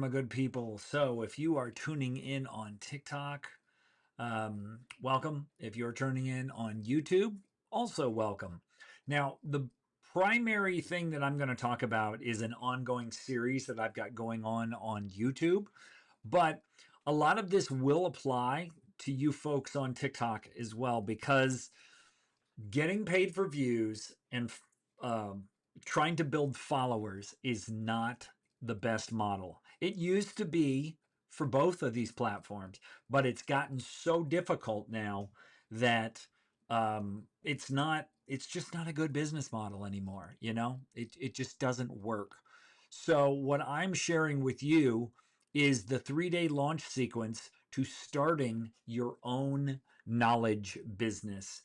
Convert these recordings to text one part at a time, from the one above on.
my good people. So, if you are tuning in on TikTok, welcome. If you're tuning in on YouTube, also welcome. Now, the primary thing that I'm going to talk about is an ongoing series that I've got going on YouTube, but a lot of this will apply to you folks on TikTok as well because getting paid for views and um, trying to build followers is not the best model. It used to be for both of these platforms, but it's gotten so difficult now that it's not. It's just not a good business model anymore. It just doesn't work. So what I'm sharing with you is the 3-day launch sequence to starting your own knowledge business.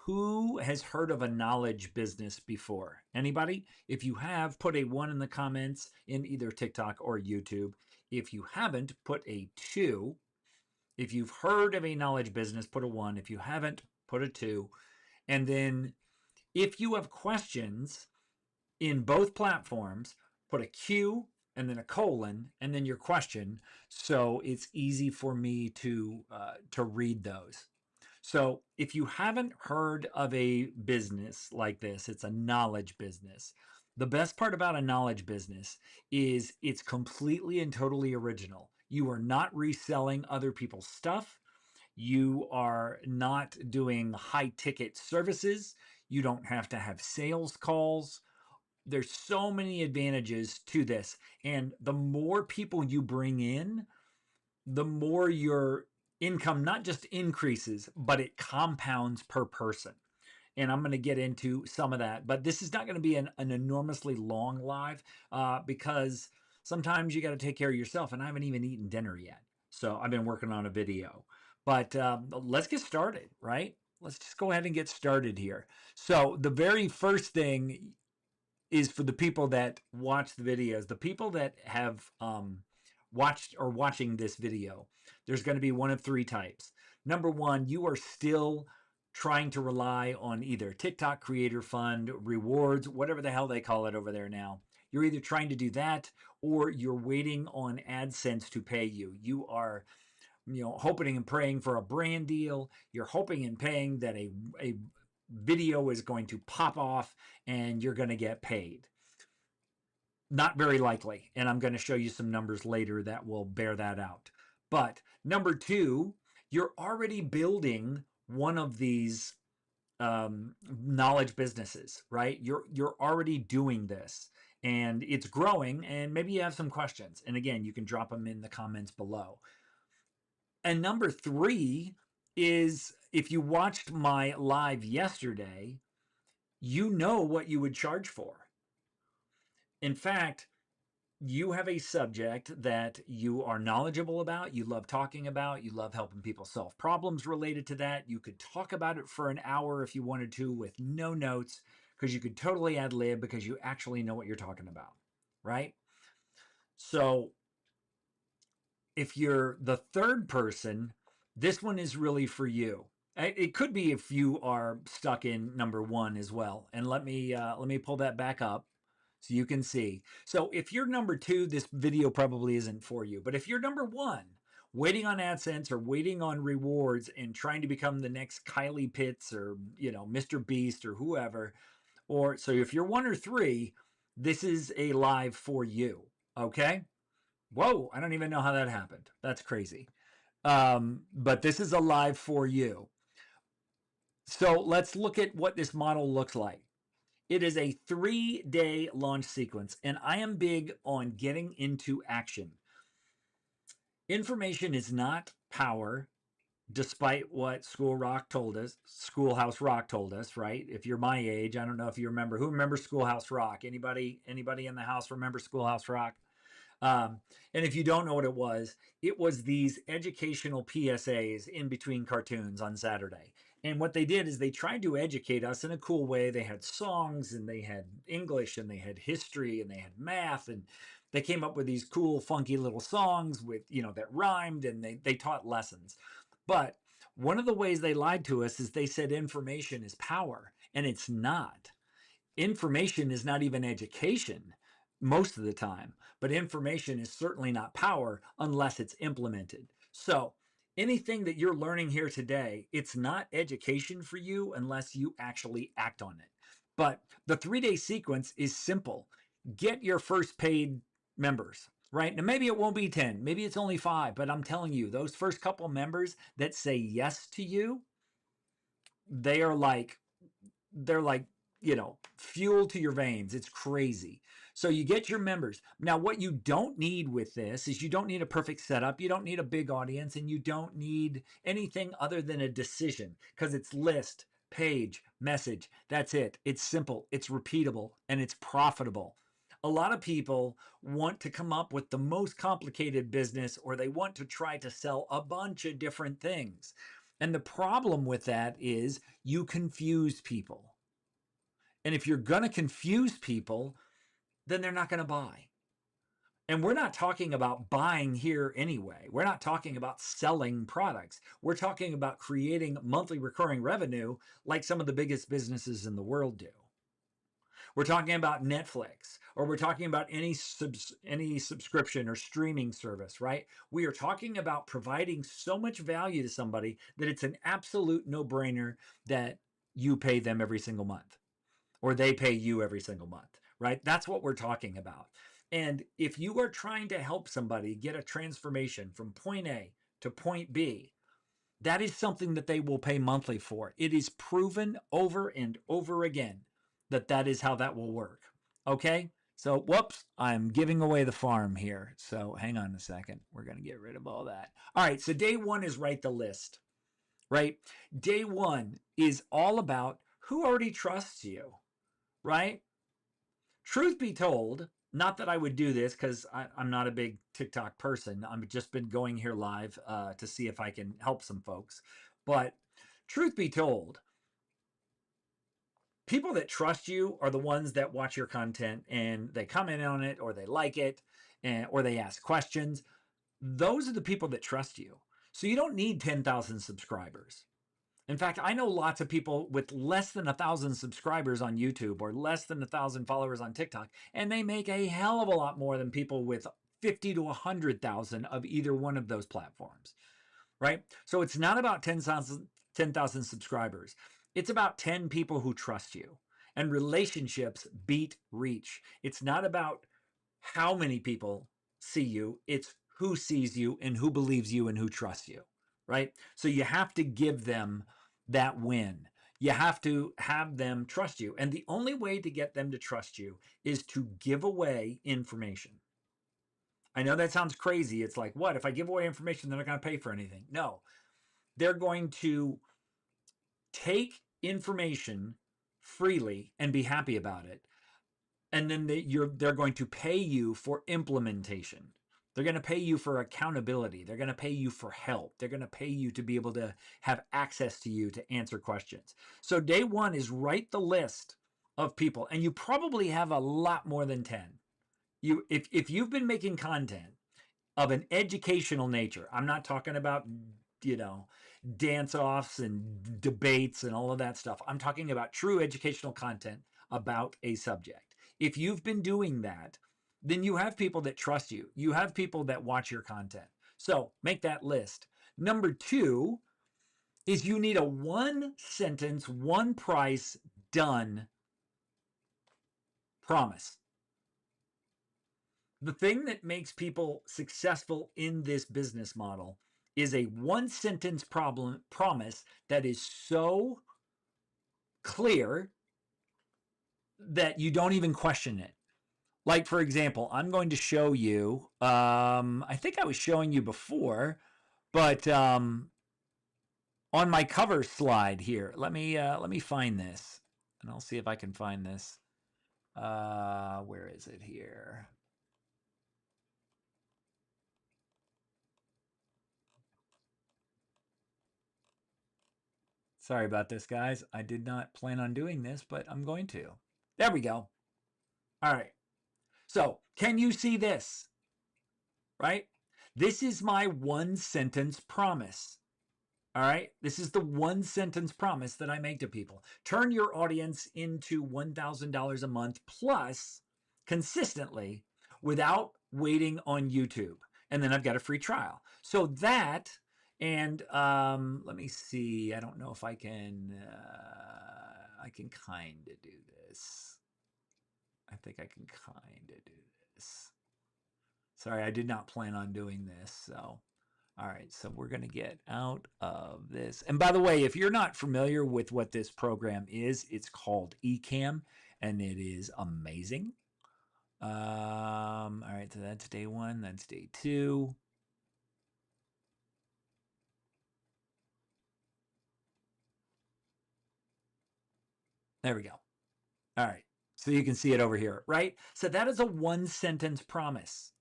Who has heard of a knowledge business before? Anybody? If you have, put a 1 in the comments in either TikTok or YouTube. If you haven't, put a 2. If you've heard of a knowledge business, put a 1. If you haven't, put a 2. And then if you have questions in both platforms, put a Q and then a colon and then your question, so it's easy for me to read those. So if you haven't heard of a business like this, it's a knowledge business. The best part about a knowledge business is it's completely and totally original. You are not reselling other people's stuff. You are not doing high ticket services. You don't have to have sales calls. There's so many advantages to this. And the more people you bring in, the more your income not just increases, but it compounds per person. And I'm going to get into some of that. But this is not going to be an enormously long live because sometimes you got to take care of yourself. And I haven't even eaten dinner yet. So I've been working on a video. But let's get started, right? Let's just go ahead and get started here. So the very first thing is for the people that watch the videos, the people that have watched or watching this video. There's going to be one of 3 types. Number 1, you are still trying to rely on either TikTok Creator Fund, rewards, whatever the hell they call it over there now. You're either trying to do that or you're waiting on AdSense to pay you. You are hoping and praying for a brand deal. You're hoping and praying that a video is going to pop off and you're going to get paid. Not very likely. And I'm going to show you some numbers later that will bear that out. But number 2, you're already building one of these knowledge businesses, right? You're already doing this and it's growing, and maybe you have some questions. And again, you can drop them in the comments below. And number 3 is, if you watched my live yesterday, you know what you would charge for. In fact, you have a subject that you are knowledgeable about, you love talking about, you love helping people solve problems related to that. You could talk about it for an hour if you wanted to with no notes, because you could totally ad lib because you actually know what you're talking about, right? So if you're the third person, this one is really for you. It could be if you are stuck in number 1 as well. And let me pull that back up so you can see. So if you're number 2, this video probably isn't for you. But if you're number 1, waiting on AdSense or waiting on rewards and trying to become the next Kylie Pitts or Mr. Beast or whoever, or so if you're 1 or 3, this is a live for you. Okay. Whoa, I don't even know how that happened. That's crazy. But this is a live for you. So let's look at what this model looks like. It is a 3-day launch sequence, and I am big on getting into action. Information is not power, despite what Schoolhouse Rock told us, right? If you're my age, I don't know if you remember. Who remembers Schoolhouse Rock? Anybody in the house remember Schoolhouse Rock? And if you don't know what it was these educational PSAs in between cartoons on Saturday. And what they did is they tried to educate us in a cool way. They had songs and they had English and they had history and they had math, and they came up with these cool, funky little songs with, that rhymed, and they taught lessons. But one of the ways they lied to us is they said information is power, and it's not. Information is not even education. most of the time, but information is certainly not power unless it's implemented. So anything that you're learning here today, it's not education for you unless you actually act on it. But the 3-day sequence is simple. Get your first paid members, right? Now, maybe it won't be 10, maybe it's only 5, but I'm telling you, those first couple members that say yes to you, they're like, fuel to your veins. It's crazy. So you get your members. Now, what you don't need with this is you don't need a perfect setup. You don't need a big audience, and you don't need anything other than a decision, because it's list, page, message. That's it. It's simple, it's repeatable, and it's profitable. A lot of people want to come up with the most complicated business, or they want to try to sell a bunch of different things. And the problem with that is you confuse people. And if you're going to confuse people, then they're not going to buy. And we're not talking about buying here anyway. We're not talking about selling products. We're talking about creating monthly recurring revenue like some of the biggest businesses in the world do. We're talking about Netflix, or we're talking about any subscription or streaming service, right? We are talking about providing so much value to somebody that it's an absolute no-brainer that you pay them every single month, or they pay you every single month, right? That's what we're talking about. And if you are trying to help somebody get a transformation from point A to point B, that is something that they will pay monthly for. It is proven over and over again that that is how that will work. Okay? So, whoops, I'm giving away the farm here. So, hang on a second. We're going to get rid of all that. All right, so day one is write the list, right? Day one is all about who already trusts you, right? Truth be told, not that I would do this because I'm not a big TikTok person. I've just been going here live to see if I can help some folks. But truth be told, people that trust you are the ones that watch your content and they comment on it, or they like it, or they ask questions. Those are the people that trust you. So you don't need 10,000 subscribers. In fact, I know lots of people with less than 1,000 subscribers on YouTube, or less than 1,000 followers on TikTok, and they make a hell of a lot more than people with 50 to 100,000 of either one of those platforms, right? So it's not about 10,000 subscribers. It's about 10 people who trust you. And relationships beat reach. It's not about how many people see you. It's who sees you and who believes you and who trusts you, right? So you have to give them that win. You have to have them trust you. And the only way to get them to trust you is to give away information. I know that sounds crazy. It's like, what? If I give away information, they're not going to pay for anything. No, they're going to take information freely and be happy about it. And then they're going to pay you for implementation. They're going to pay you for accountability. They're going to pay you for help. They're going to pay you to be able to have access to you to answer questions. So day one is write the list of people, and you probably have a lot more than 10. If you've been making content of an educational nature, I'm not talking about, dance offs and debates and all of that stuff. I'm talking about true educational content about a subject. If you've been doing that, then you have people that trust you. You have people that watch your content. So make that list. Number 2 is you need a 1 sentence, 1 price, done promise. The thing that makes people successful in this business model is a 1 sentence promise that is so clear that you don't even question it. Like, for example, I'm going to show you, I think I was showing you before, but on my cover slide here, let me find this, and I'll see if I can find this. Where is it here? Sorry about this, guys. I did not plan on doing this, but I'm going to. There we go. All right. So, can you see this? Right? This is my 1 sentence promise. All right. This is the 1 sentence promise that I make to people. Turn your audience into $1,000 a month plus consistently without waiting on YouTube. And then I've got a free trial. So that, and let me see. I don't know if I can kind of do this. I think I can kind of do this. Sorry, I did not plan on doing this. So, all right. So we're going to get out of this. And by the way, if you're not familiar with what this program is, it's called Ecamm, and it is amazing. All right. So that's day 1. That's day 2. There we go. All right. So you can see it over here, right? So that is a 1-sentence promise.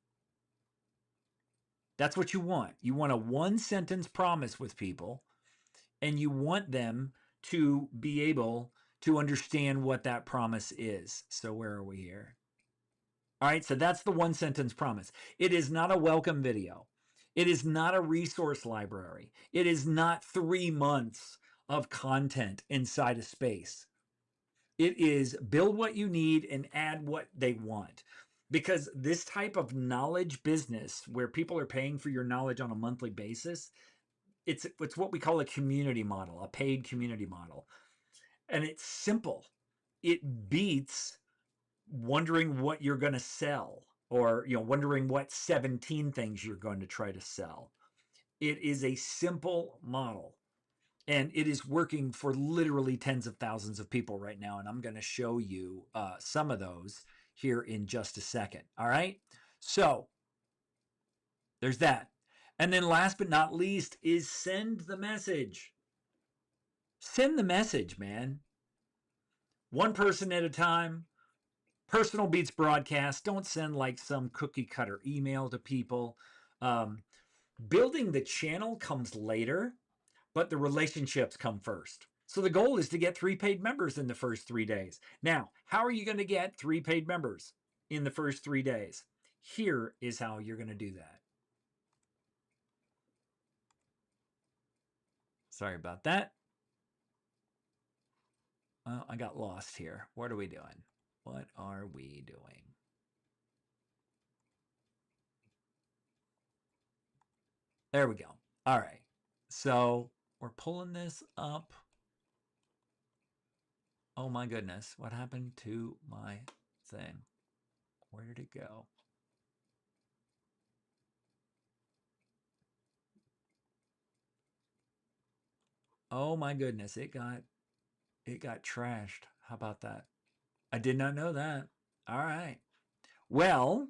That's what you want. You want a 1-sentence promise with people, and you want them to be able to understand what that promise is. So where are we here? All right, so that's the 1-sentence promise. It is not a welcome video. It is not a resource library. It is not 3 months of content inside a space. It is build what you need and add what they want. Because this type of knowledge business where people are paying for your knowledge on a monthly basis, it's what we call a community model, a paid community model. And it's simple. It beats wondering what you're going to sell, or wondering what 17 things you're going to try to sell. It is a simple model, and it is working for literally tens of thousands of people right now, and I'm going to show you some of those here in just a second. All right, so there's that. And then last but not least is send the message. Send the message, man. One person at a time. Personal beats broadcast. Don't send like some cookie cutter email to people. Building the channel comes later, but the relationships come first. So the goal is to get 3 paid members in the first 3 days. Now, how are you going to get 3 paid members in the first 3 days? Here is how you're going to do that. Sorry about that. Well, I got lost here. What are we doing? What are we doing? There we go. All right. So we're pulling this up. Oh my goodness. What happened to my thing? Where did it go? Oh my goodness. It got trashed. How about that? I did not know that. All right. Well,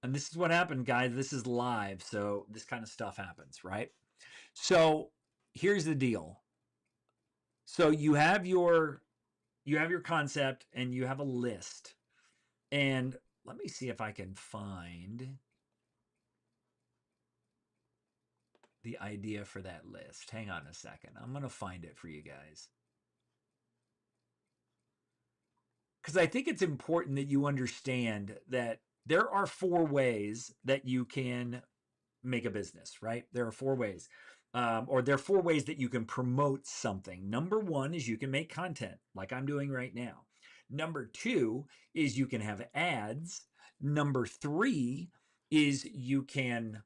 and this is what happened, guys. This is live, so this kind of stuff happens, right? So here's the deal. So you have your concept and you have a list. And let me see if I can find the idea for that list. Hang on a second. I'm going to find it for you guys. Because I think it's important that you understand that there are 4 ways that you can make a business, right? There are 4 ways. Or there are 4 ways that you can promote something. Number 1 is you can make content like I'm doing right now. Number 2 is you can have ads. Number 3 is you can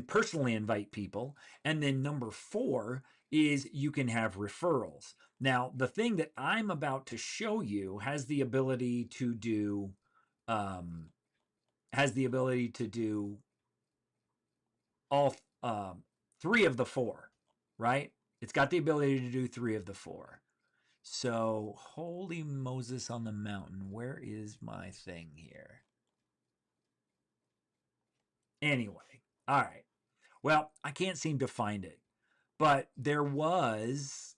personally invite people. And then number 4 is you can have referrals. Now, the thing that I'm about to show you has the ability to do all 3 of the 4, right? It's got the ability to do 3 of the 4. So, holy Moses on the mountain, where is my thing here? Anyway, all right. Well, I can't seem to find it, but there was.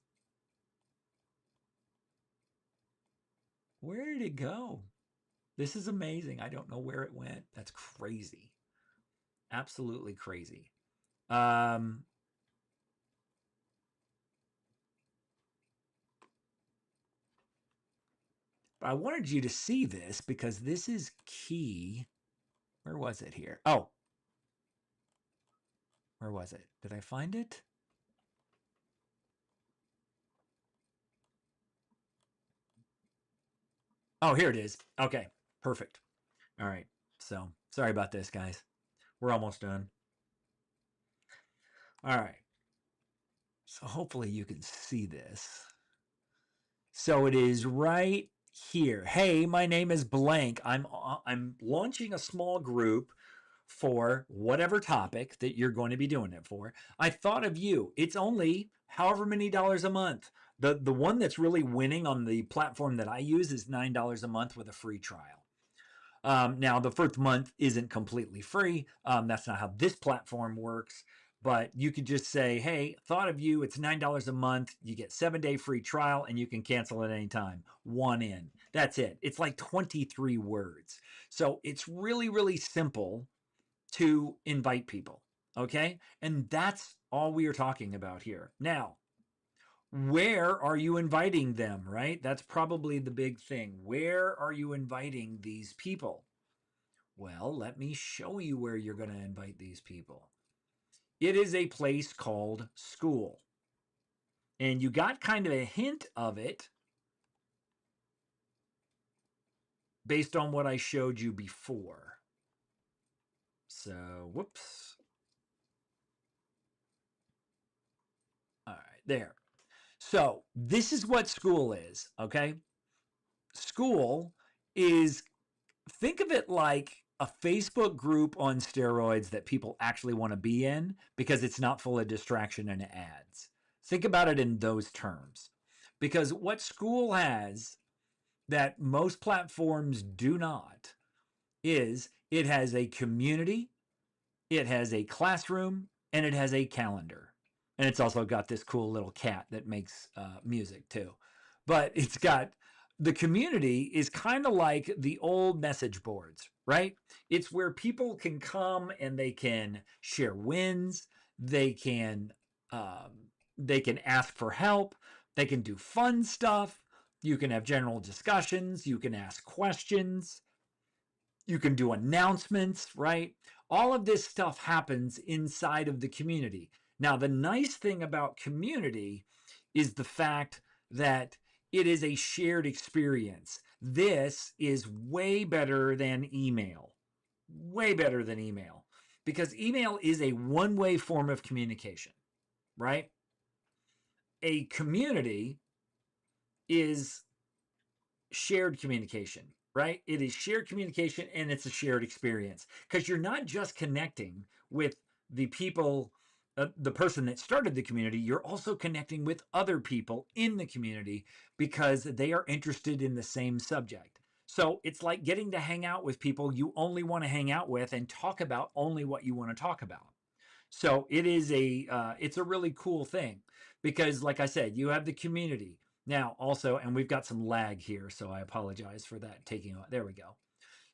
Where did it go? This is amazing. I don't know where it went. That's crazy. Absolutely crazy. But I wanted you to see this because this is key. Where was it here? Oh, where was it? Did I find it? Oh, here it is. Okay, perfect. All right. So sorry about this, guys. We're almost done. All right. So hopefully you can see this. So it is right here. Hey, my name is blank. I'm launching a small group for whatever topic that you're going to be doing it for. I thought of you. It's only however many dollars a month. The one that's really winning on the platform that I use is $9 a month with a free trial. Now, the first month isn't completely free. That's not how this platform works. But you could just say, hey, thought of you. It's $9 a month. You get 7-day free trial and you can cancel at any time. One in. That's it. It's like 23 words. So it's really, really simple to invite people. Okay. And that's all we are talking about here. Now, where are you inviting them, right? That's probably the big thing. Where are you inviting these people? Well, let me show you where you're going to invite these people. It is a place called Skool. And you got kind of a hint of it based on what I showed you before. So, whoops. All right, there. So, this is what Skool is, okay? Skool is, think of it like a Facebook group on steroids that people actually want to be in because it's not full of distraction and ads. Think about it in those terms. Because what Skool has that most platforms do not is it has a community, it has a classroom, and it has a calendar. And it's also got this cool little cat that makes music too. But it's got the community is kind of like the old message boards, right? It's where people can come and they can share wins, they can ask for help, they can do fun stuff, you can have general discussions, you can ask questions, you can do announcements, right? All of this stuff happens inside of the community. Now, the nice thing about community is the fact that it is a shared experience. This is way better than email, way better than email, because email is a one-way form of communication, right? A community is shared communication, right? It is shared communication and it's a shared experience because you're not just connecting with the people, the person that started the community, you're also connecting with other people in the community because they are interested in the same subject. So it's like getting to hang out with people you only want to hang out with and talk about only what you want to talk about. So it is it's a really cool thing because, like I said, you have the community now also, and we've got some lag here, so I apologize for that taking on. There we go.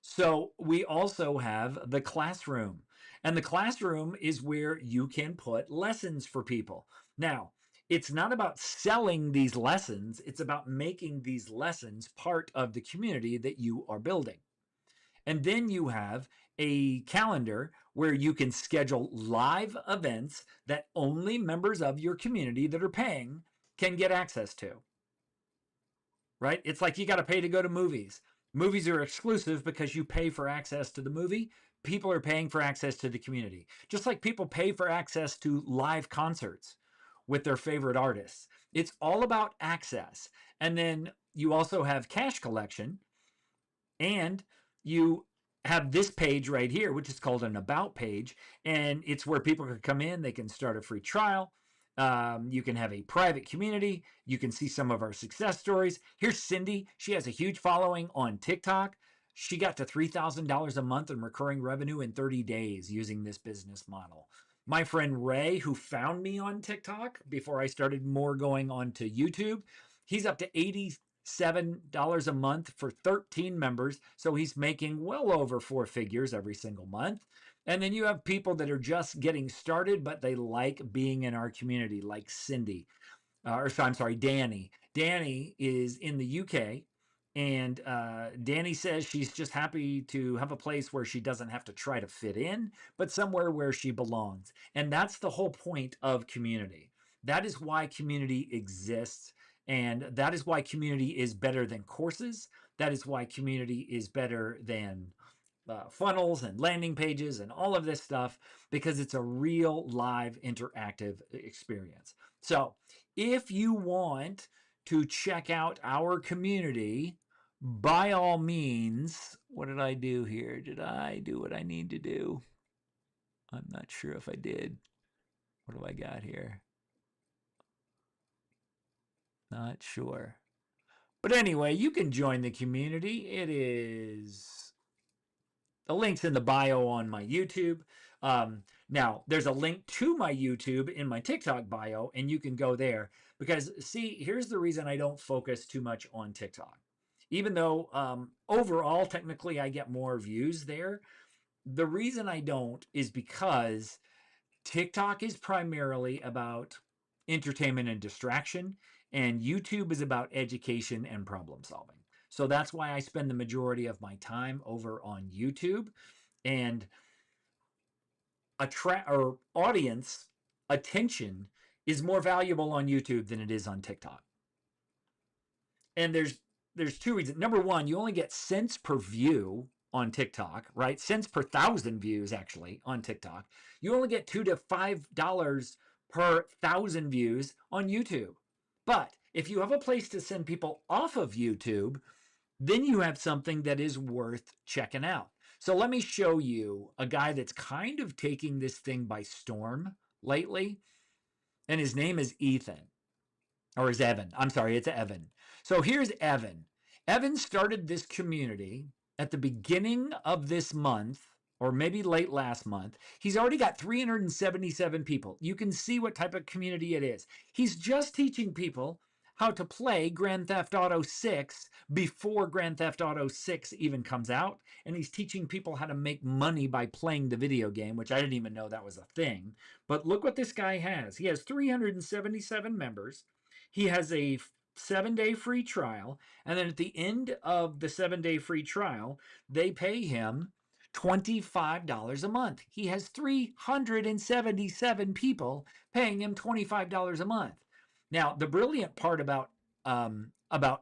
So we also have the classroom, and the classroom is where you can put lessons for people. Now, it's not about selling these lessons; it's about making these lessons part of the community that you are building. And then you have a calendar where you can schedule live events that only members of your community that are paying can get access to. Right? It's like you got to pay to go to movies. Movies are exclusive because you pay for access to the movie. People are paying for access to the community. Just like people pay for access to live concerts with their favorite artists. It's all about access. And then you also have cash collection, and you have this page right here, which is called an about page. And it's where people can come in, they can start a free trial. You can have a private community. You can see some of our success stories. Here's Cindy. She has a huge following on TikTok. She got to $3,000 a month in recurring revenue in 30 days using this business model. My friend Ray, who found me on TikTok before I started more going on to YouTube, he's up to $87 a month for 13 members. So he's making well over 4 figures every single month. And then you have people that are just getting started, but they like being in our community, like Cindy, or I'm sorry, Danny. Danny is in the UK, and Danny says she's just happy to have a place where she doesn't have to try to fit in, but somewhere where she belongs. And that's the whole point of community. That is why community exists. And that is why community is better than courses, That is why community is better than funnels and landing pages and all of this stuff, because it's a real live interactive experience. So if you want to check out our community, by all means, what did I do here? Did I do what I need to do? I'm not sure if I did. What do I got here? Not sure. But anyway, you can join the community. It is, the link's in the bio on my YouTube. Now, there's a link to my YouTube in my TikTok bio, and you can go there. Because, see, here's the reason I don't focus too much on TikTok. Even though overall, technically, I get more views there. The reason I don't is because TikTok is primarily about entertainment and distraction, and YouTube is about education and problem solving. So that's why I spend the majority of my time over on YouTube. And audience attention is more valuable on YouTube than it is on TikTok. And there's two reasons. Number one, you only get cents per view on TikTok, right? Cents per 1,000 views, actually, on TikTok. You only get $2 to $5 per 1,000 views on YouTube. But if you have a place to send people off of YouTube, then you have something that is worth checking out. So let me show you a guy that's kind of taking this thing by storm lately. And his name is Ethan. Or is Evan. I'm sorry, it's Evan. So here's Evan. Evan started this community at the beginning of this month, or maybe late last month. He's already got 377 people. You can see what type of community it is. He's just teaching people how to play Grand Theft Auto 6 before Grand Theft Auto 6 even comes out. And he's teaching people how to make money by playing the video game, which I didn't even know that was a thing. But look what this guy has. He has 377 members. He has a 7-day free trial. And then at the end of the 7-day free trial, they pay him $25 a month. He has 377 people paying him $25 a month. Now, the brilliant part about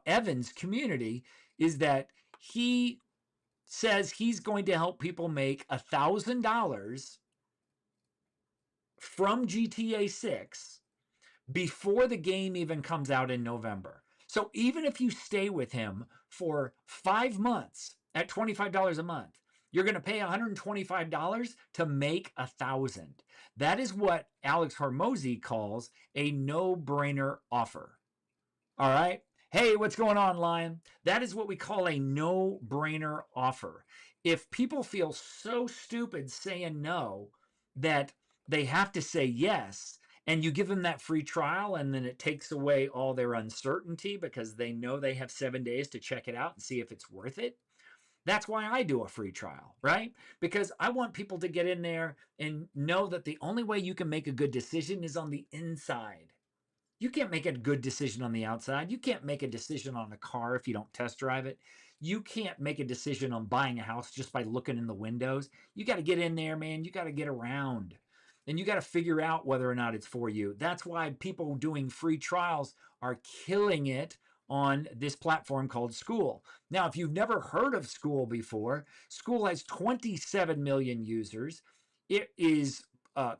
Evan's community is that he says he's going to help people make $1,000 from GTA 6 before the game even comes out in November. So even if you stay with him for 5 months at $25 a month, you're going to pay $125 to make $1,000. That is what Alex Hormozi calls a no-brainer offer. All right? Hey, what's going on, Lion? That is what we call a no-brainer offer. If people feel so stupid saying no that they have to say yes, and you give them that free trial, and then it takes away all their uncertainty because they know they have 7 days to check it out and see if it's worth it. That's why I do a free trial, right? Because I want people to get in there and know that the only way you can make a good decision is on the inside. You can't make a good decision on the outside. You can't make a decision on a car if you don't test drive it. You can't make a decision on buying a house just by looking in the windows. You got to get in there, man. You got to get around. And you got to figure out whether or not it's for you. That's why people doing free trials are killing it on this platform called Skool. Now, if you've never heard of Skool before, Skool has 27 million users. It is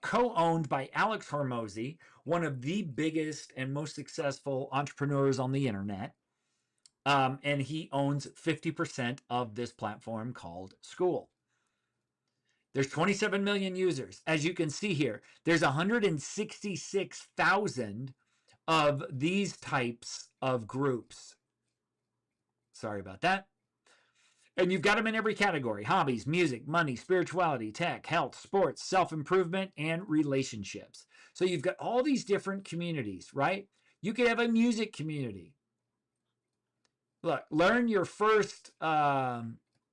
co-owned by Alex Hormozi, one of the biggest and most successful entrepreneurs on the internet. And he owns 50% of this platform called Skool. There's 27 million users. As you can see here, there's 166,000 of these types of groups. Sorry about that. And you've got them in every category: hobbies, music, money, spirituality, tech, health, sports, self-improvement, and relationships. So you've got all these different communities, right? You could have a music community. Look, learn your first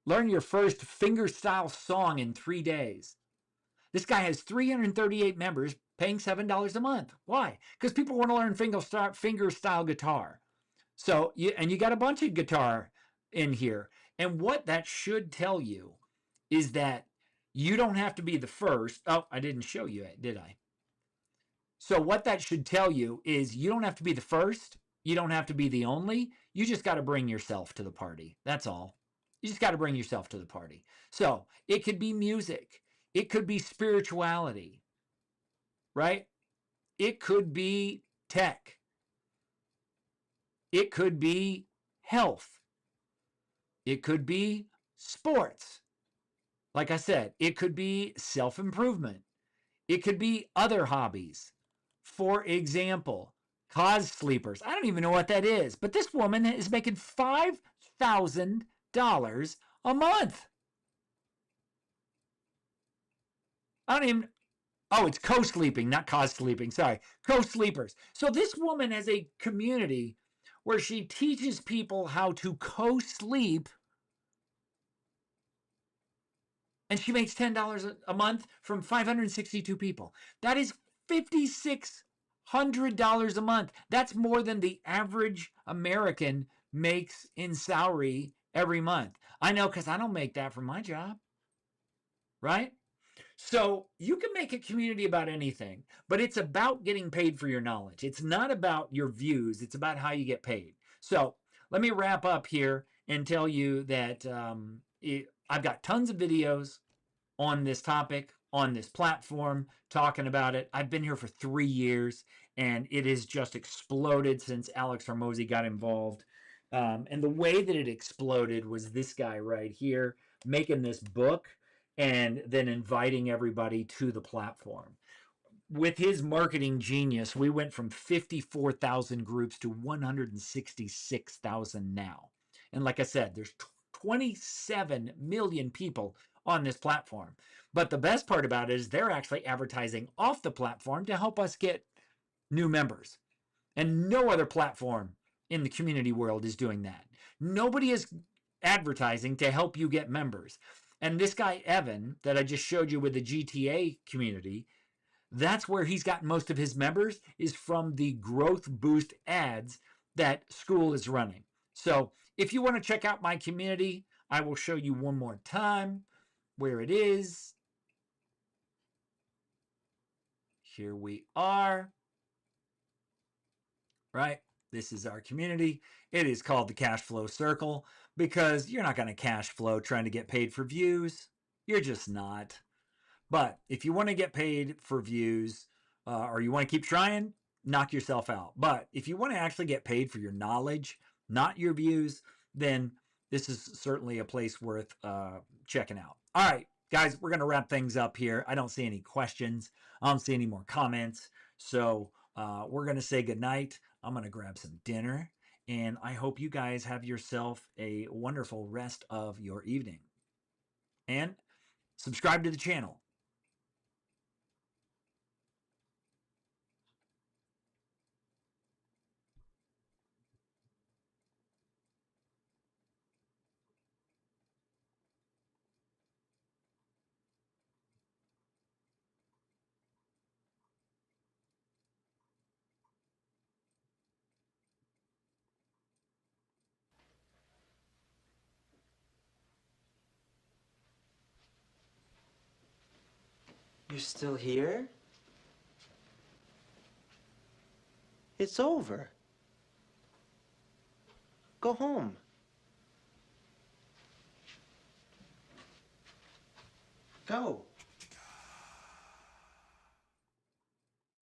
fingerstyle song in 3 days. This guy has 338 members paying $7 a month. Why? Because people want to learn fingerstyle guitar. So, you got a bunch of guitar in here. And what that should tell you is that you don't have to be the first. Oh, I didn't show you it, did I? So what that should tell you is you don't have to be the first. You don't have to be the only. You just got to bring yourself to the party. That's all. You just got to bring yourself to the party. So it could be music, it could be spirituality, right? It could be tech, it could be health, it could be sports. Like I said, it could be self improvement, it could be other hobbies. For example, cause sleepers. I don't even know what that is, but this woman is making $5,000 a month. I don't even. Oh, it's co-sleeping, not cause sleeping. Sorry, co-sleepers. So this woman has a community where she teaches people how to co-sleep, and she makes $10 a month from 562 people. That is $5,600 a month. That's more than the average American makes in salary every month. I know, because I don't make that from my job, right? So you can make a community about anything, but it's about getting paid for your knowledge. It's not about your views. It's about how you get paid. So let me wrap up here and tell you that I've got tons of videos on this topic, on this platform, talking about it. I've been here for 3 years, and it has just exploded since Alex Hormozi got involved. And the way that it exploded was this guy right here making this book and then inviting everybody to the platform. With his marketing genius, we went from 54,000 groups to 166,000 now. And like I said, there's 27 million people on this platform. But the best part about it is they're actually advertising off the platform to help us get new members. And no other platform in the community world is doing that. Nobody is advertising to help you get members. And this guy, Evan, that I just showed you with the GTA community, that's where he's gotten most of his members, is from the Growth Boost ads that Skool is running. So if you want to check out my community, I will show you one more time where it is. Here we are. Right? This is our community. It is called the Cash Flow Circle because you're not going to cash flow trying to get paid for views. You're just not. But if you want to get paid for views or you want to keep trying, knock yourself out. But if you want to actually get paid for your knowledge, not your views, then this is certainly a place worth checking out. All right, guys, we're going to wrap things up here. I don't see any questions. I don't see any more comments. So we're going to say goodnight. I'm going to grab some dinner. And I hope you guys have yourself a wonderful rest of your evening. And subscribe to the channel. You're still here? It's over. Go home. Go.